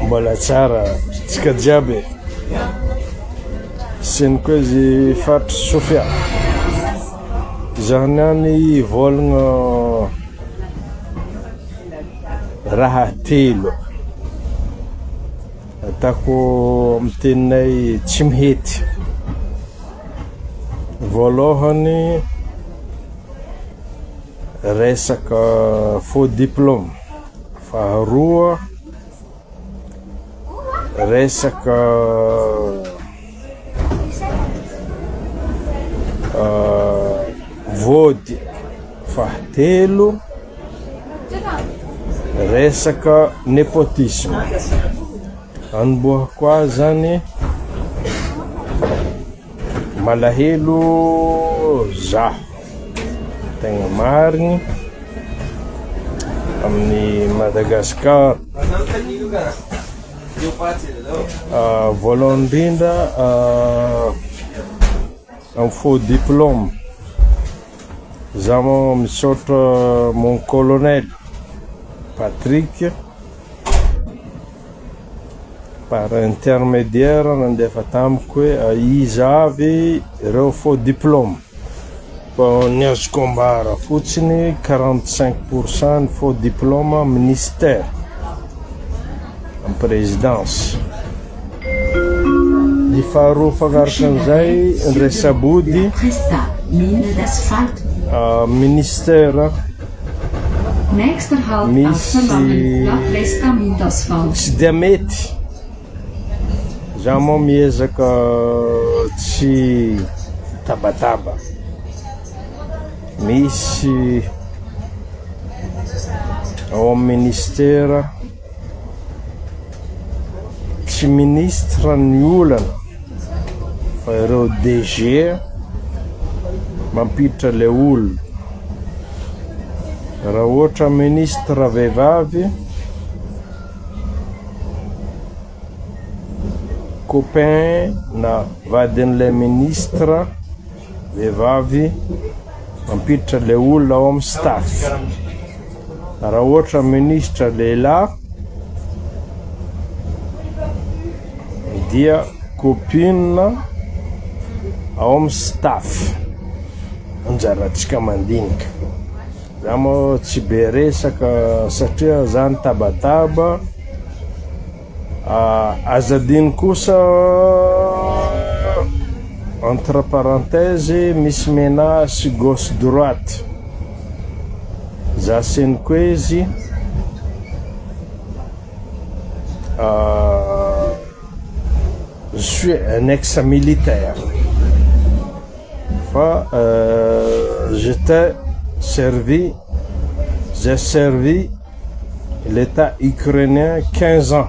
mbola tsara tsika jiaby siny koa izy faritry Sofia zaho niany volagna raha telo atako amin'ny teninay tsy mihety. Voalohany resaka faux diplôme, faharoa resaka vôdy, fahatelo resaka népotisme. Anomboha koa zany malahelo zaho tegna marigny amin'ny Madagascar. Voalohany indrindra amin'ny faux diplôme zaho misaotra mon colonel Patrick par intermédiaire nandefa tamiko hoe iza avy ireo faux diplôme. Ny azoko ambara fotsiny 45% ny faux diplôme ministère en présidence. Ny faharoa fagnaraka an'izay indray sabody ministère misy dia mety zaho moa miezaka tsy tabataba. Misy ao amin'ny ministère tsy ministre ny olana fa ireo DG mampiditra le olona. Raha ohatra ministre vehivavy copain na vadin'ilay ministre vehivavy mampiditra le olona ao amin'ny staff. Raha ohatra ministre lehilahy dia copine ao amin'ny staff. Anjaratsika mandinika. Zaho moa tsy be resaka satria zaho tabataba. Azadiny kosa entre parenthèses misy menace gauche droite. Za siny koa izy je suis un ex-militaire. J'ai servi l'État ukrainien 15 ans.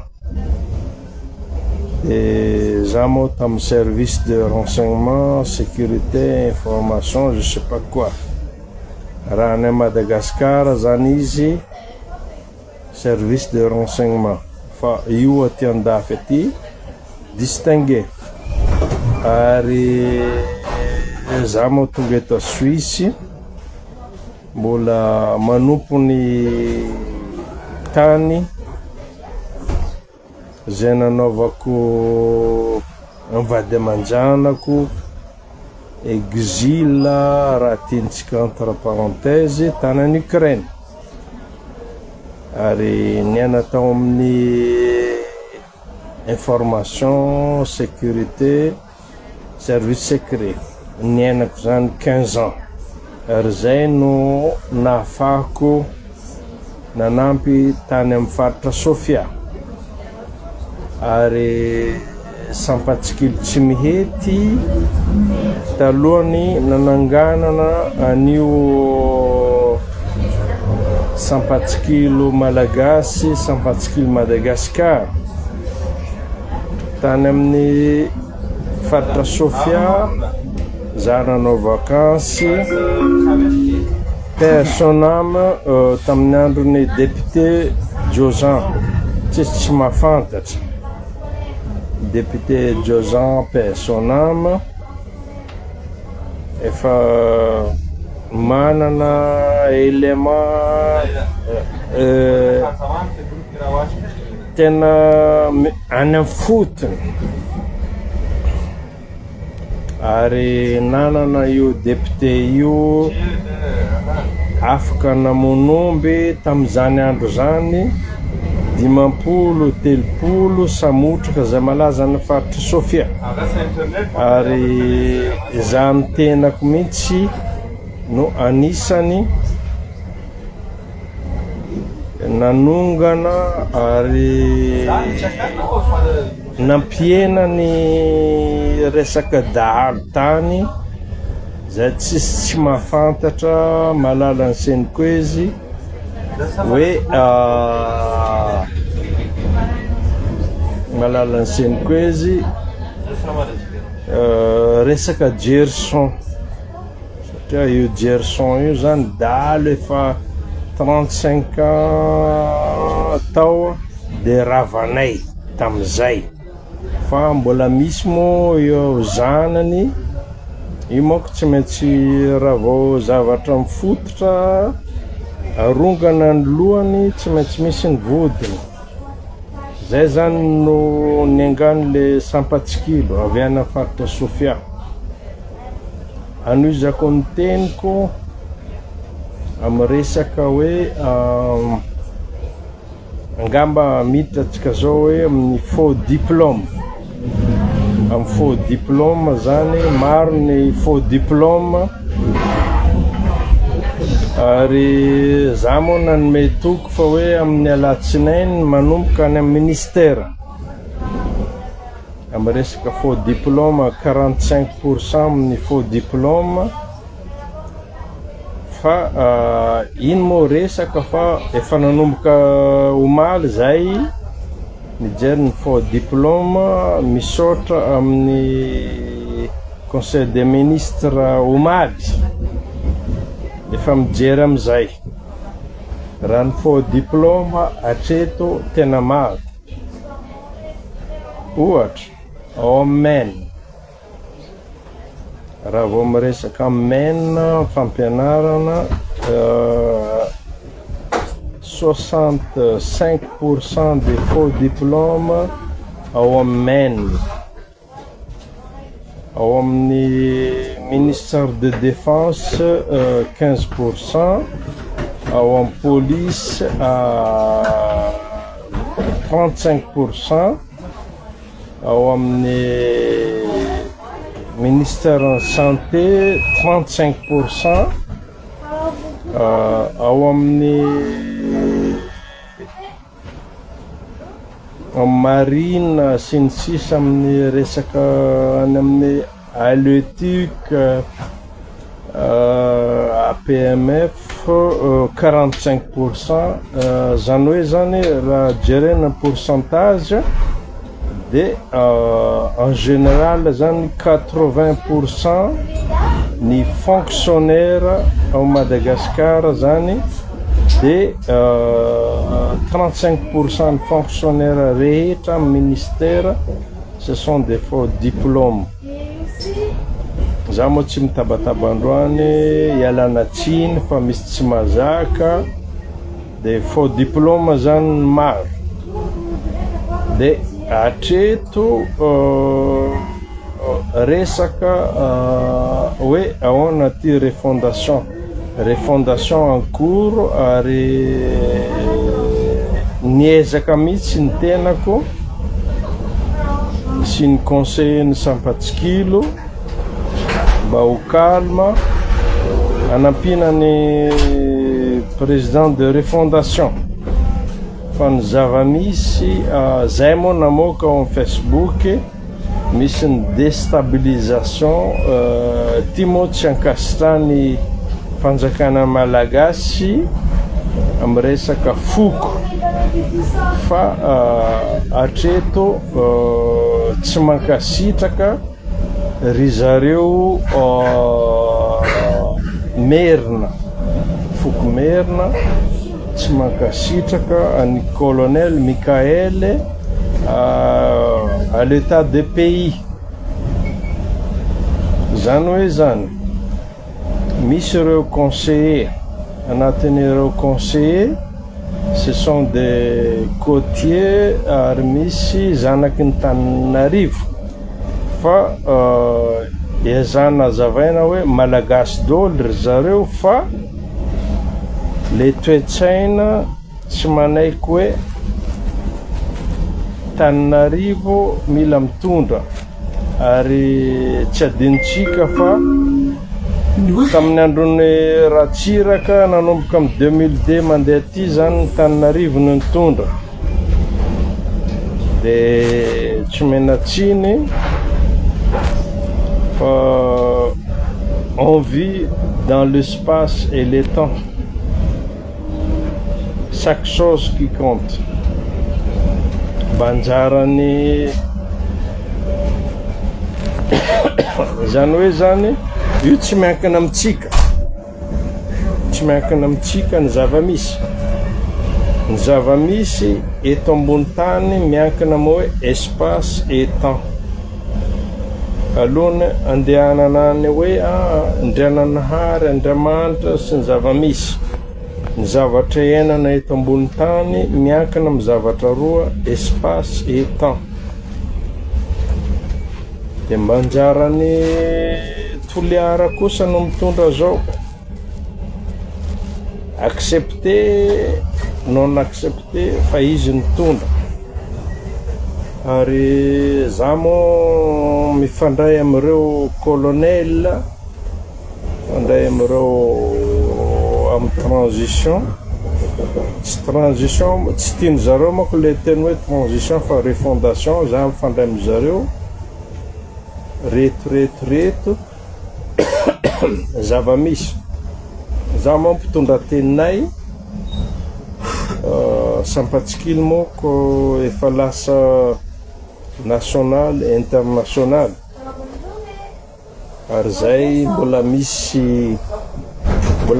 Et j'ai mon service de renseignement, sécurité, information, je sais pas quoi. Rané Madagascar, Zanizi, service de renseignement. Fa io atianda feti distingué. Ari zamo tonga eto Suisse, mbola manompony tany zay nanaovako mivady aman-janako exil raha tiantsika entre parenthèses tany en Ukraine. Ary niana tao amin'ny information, sécurité, service secret. Nianako zany 15 ans. Ary zay no nahafahako nanampy tany amin'ny faritra Sofia. Ary sampatsikilo tsy mihety talohany nananganana anio sampatsikilo malagasy, sampatsikilo Madagascar tany amin'ny faritra Sofia. Za nanao vakansy paix son âme tamin'ny andron'ny député Jozan, tsy mahafantatra. Député Jozan paix son âme efa manana élément tena any amin'ny fotony ary nanana io député io afaka namonomby tamin'izany andro zany 5 samotraka zay malaza ny faritry Sofia ary zany tenako mihitsy no anisany nanongana ary nampiena ny resaka dahalo tany zay tsy mahafantatra malala ny seniko izy hoe malala ny seniko izy resaka Gerson satria io Gerson io zany dahalo efa 35 ans tao de ravanay tamizay fa mbola misy mo io zanany io manko tsy maintsy raha vao zavatra mifototra arongana ny lohany tsy maintsy misy ny vodiny zay zany no niangano le Sampatsikilo avy any faritra Sofia anoizako ny teniko amin'ny resaka hoe angamba miditra atsika zao hoe amin'ny faux diplôme amin'ny faux diplôme zany maro ny faux diplôme ary za moa nanome toko fa hoe amin'ny alatsinainy manomboka any amin'ny ministère amin'ny resaka faux diplôme 45% amin'ny faux diplôme fa ino moa resaka fa efa nanomboka omaly zay mijery ny faux diplôme misaotra amin'ny conseil des ministres omaly efa mijery amizay raha ny faux diplôme hatreto tena maro ohatra ao amin'ny raha vao miresaka mena fampianarana 65% des faux diplômes ao amin'ny ao amin'ny ministère de défense 15%, au en police à 35%, au en ministère de santé 35%, au en marine sinsis amin'ny resaka amin'ny haleutiques APMF 45%, zany hoe zany raha jerena pourcentage de en général zany 80% ny fonctionnaire au Madagascar zany de 35% de fonctionnaires rehetra ministère ce sont des faux diplômes. Za moa tsy mitabataba androany ialana tsiny fa misy tsy mazaka de faux diplôme zany maro de hatreto resaka hoe ahoana ty refondation en cours ary niezaka mihitsy ny tenako sy ny conseiller ny Sampatsikilo mba ho calme anampina ny président de refondation fa ny zava-misy zay moa namoaka ao amin'ny Facebook misy ny déstabilisation ty moa tsy ankasitrany fanjakana malagasy amin'ny resaka foko fa hatreto tsy mankasitraka ry zareo merina foko merina tsy mankasitraka ny colonel Mikael à l'état de pays zany hoe zany misy ireo conseiller anatin'ireo conseiller ce sont des côtiers ary misy zanaky ny Tananarivo fa iazana hazavaina hoe malagasy dôly ry zareo fa le toetsaina tsy manaiky hoe Tananarivo mila mitondra ary tsy adinontsika fa tamin'ny andron'ny Ratsiraka nanomboka amin'ny 2002 mandeha aty zany ny Tananarivo no nitondra dia tsy menatsiny fa on vit dans l'espace et le temps, chaque chose qui compte. Banjarany zany hoe zany io tsy miankina amitsika, tsy miankina amitsika ny zava-misy. Ny zava-misy eto ambony tany miankina amin'ny hoe espace et temps. Alohany andehanana any hoe Andriananahary, Andriamanitra sy ny zava-misy. Ny zavatra iainana eto ambony tany miankina amin'ny zavatra roa, espace et temps. Dia manjarany Toliara kosa no mitondra zao. Accepté, non accepté, fa izy mitondra. Ary za mo mifandray amin'ireo colonel, mifandray amin'ireo amin'ny transition. Tsy transition, tsy tiany zareo manko le teny hoe transition fa refondation. Za mifandray amin'ny zareo reto zava-misy. Za mo mpitondra teninay Sampatsikilo moko efa lasa national et international. Ary zay mbola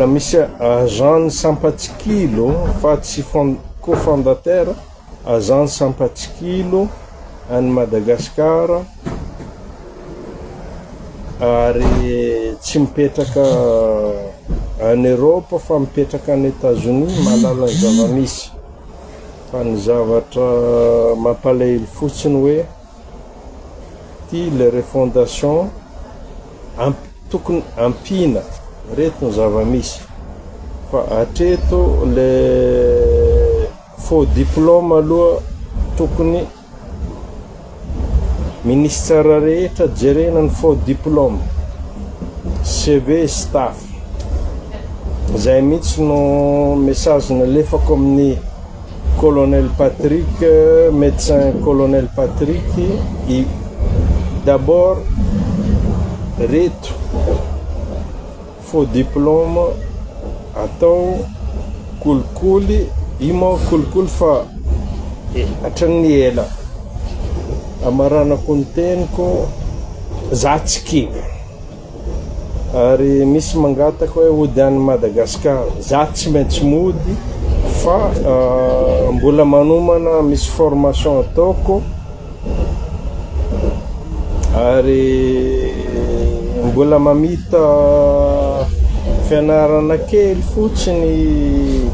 misy agent Sampatsikilo fa tsy cofondateur agent Sampatsikilo any Madagasikara. Ary tsy mipetraka en Europe fa mipetraka any États-Unis malala ny zava-misy. Fa ny zavatra mampalahelo fotsiny hoe ty le refondation tokony ampina reto ny zava-misy. Fa hatreto le faux diplôme aloha tokony ministère rehetra jerena ny faux diplôme, CV staff. Zay mihitsy no message nalefako amin'ny colonel Patrick, médecin colonel Patrick, d'abord reto faux diplôme atao kolikoly, io moa kolikoly fa hatrany ela. Amaranako ny teniko za tsy kivy. Ary misy mangataka hoe ody any Madagasikara, za tsy maintsy mody fa mbola manomana misy formation ataoko ary mbola mamita fianarana kely fotsiny,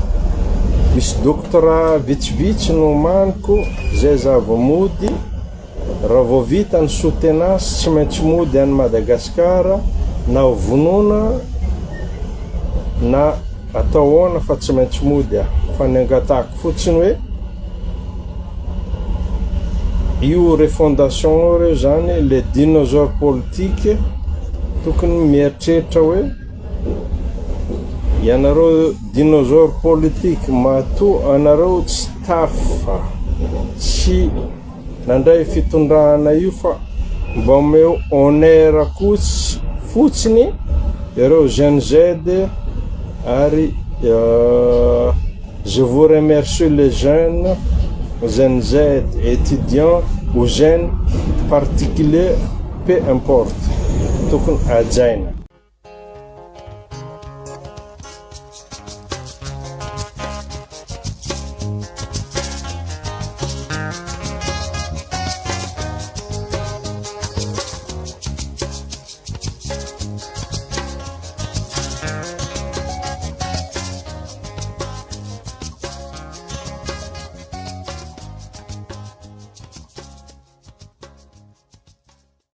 misy doctorat vitsivitsy no maniko. Zay za vao mody. Raha vao vita ny soutenance tsy maintsy mody any Madagasikara na vonona na atao hoana fa tsy maintsy mody aho. Fa ny angatahako fotsiny hoe io refondation reo zany le dinosaure politique tokony mieritreritra hoe ianareo dinosaure politique matoa anareo tsy tafa, tsy nandray fitondrana io fa mba omeo honneur fotsiny ireo Gen Z. Ary je vous remercie les jeunes, Gen Z, étudiants ou jeunes particuliers, peu importe. Tokony ajaina.